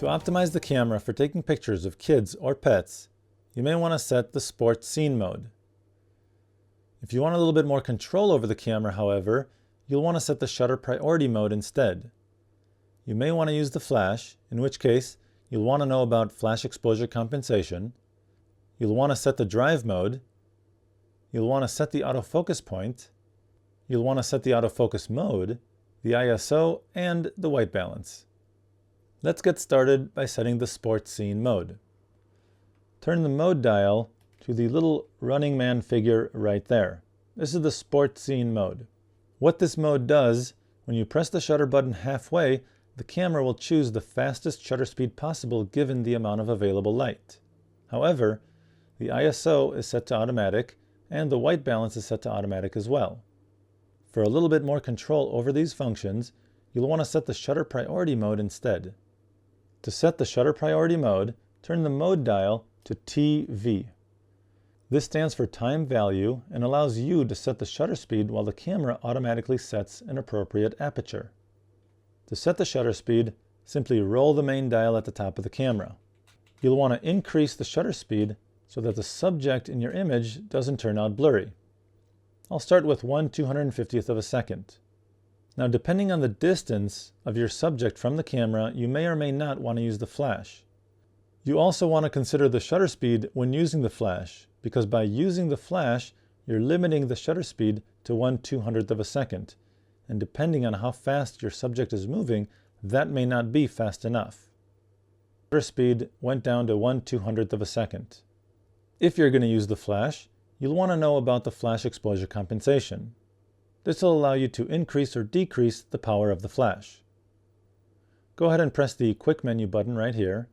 To optimize the camera for taking pictures of kids or pets, you may want to set the Sport Scene mode. If you want a little bit more control over the camera, however, you'll want to set the shutter priority mode instead. You may want to use the flash, in which case you'll want to know about flash exposure compensation. You'll want to set the drive mode. You'll want to set the autofocus point. You'll want to set the autofocus mode, the ISO, and the white balance. Let's get started by setting the Sport Scene mode. Turn the mode dial to the little running man figure right there. This is the Sport Scene mode. What this mode does, when you press the shutter button halfway, the camera will choose the fastest shutter speed possible given the amount of available light. However, the ISO is set to automatic and the white balance is set to automatic as well. For a little bit more control over these functions, you'll want to set the shutter priority mode instead. To set the shutter priority mode, turn the mode dial to TV. This stands for time value and allows you to set the shutter speed while the camera automatically sets an appropriate aperture. To set the shutter speed, simply roll the main dial at the top of the camera. You'll want to increase the shutter speed so that the subject in your image doesn't turn out blurry. I'll start with 1/250th of a second. Now, depending on the distance of your subject from the camera, you may or may not want to use the flash. You also want to consider the shutter speed when using the flash, because by using the flash, you're limiting the shutter speed to 1/200th of a second. And depending on how fast your subject is moving, that may not be fast enough. Shutter speed went down to 1/200th of a second. If you're going to use the flash, you'll want to know about the flash exposure compensation. This will allow you to increase or decrease the power of the flash. Go ahead and press the quick menu button right here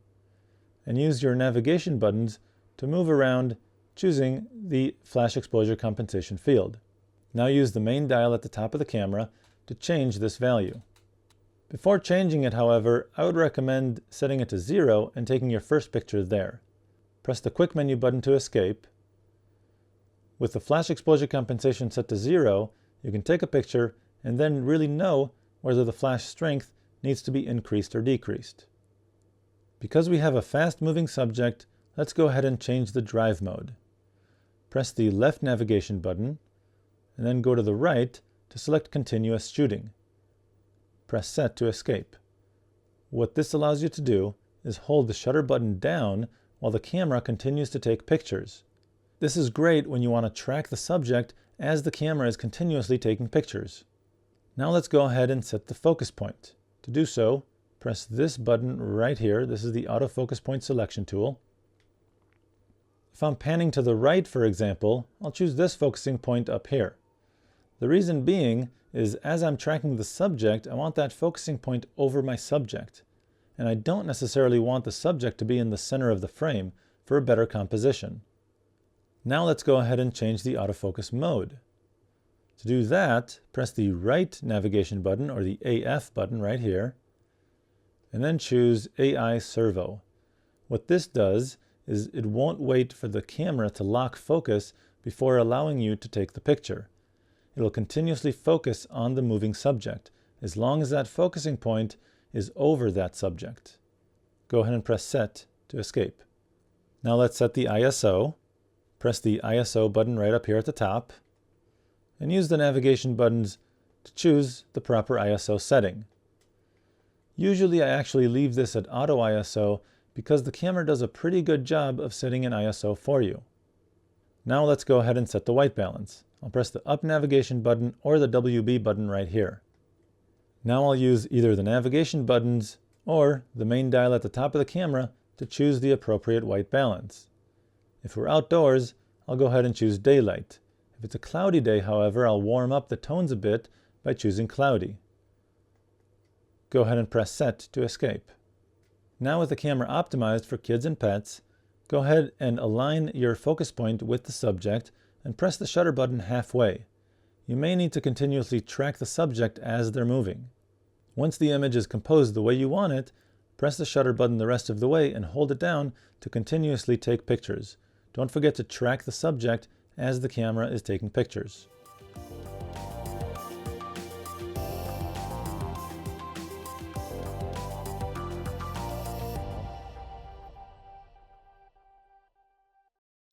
and use your navigation buttons to move around, choosing the flash exposure compensation field. Now use the main dial at the top of the camera to change this value. Before changing it, however, I would recommend setting it to 0 and taking your first picture there. Press the quick menu button to escape. With the flash exposure compensation set to 0, you can take a picture and then really know whether the flash strength needs to be increased or decreased. Because we have a fast-moving subject, let's go ahead and change the drive mode. Press the left navigation button and then go to the right to select continuous shooting. Press set to escape. What this allows you to do is hold the shutter button down while the camera continues to take pictures. This is great when you want to track the subject as the camera is continuously taking pictures. Now let's go ahead and set the focus point. To do so, press this button right here. This is the autofocus point selection tool. If I'm panning to the right, for example, I'll choose this focusing point up here. The reason being is as I'm tracking the subject, I want that focusing point over my subject. And I don't necessarily want the subject to be in the center of the frame for a better composition. Now let's go ahead and change the autofocus mode. To do that, press the right navigation button or the AF button right here, and then choose AI Servo. What this does is it won't wait for the camera to lock focus before allowing you to take the picture. It will continuously focus on the moving subject as long as that focusing point is over that subject. Go ahead and press set to escape. Now let's set the ISO. Press the ISO button right up here at the top and use the navigation buttons to choose the proper ISO setting. Usually I actually leave this at auto ISO because the camera does a pretty good job of setting an ISO for you. Now let's go ahead and set the white balance. I'll press the up navigation button or the WB button right here. Now I'll use either the navigation buttons or the main dial at the top of the camera to choose the appropriate white balance. If we're outdoors, I'll go ahead and choose daylight. If it's a cloudy day, however, I'll warm up the tones a bit by choosing cloudy. Go ahead and press set to escape. Now with the camera optimized for kids and pets, go ahead and align your focus point with the subject and press the shutter button halfway. You may need to continuously track the subject as they're moving. Once the image is composed the way you want it, press the shutter button the rest of the way and hold it down to continuously take pictures. Don't forget to track the subject as the camera is taking pictures.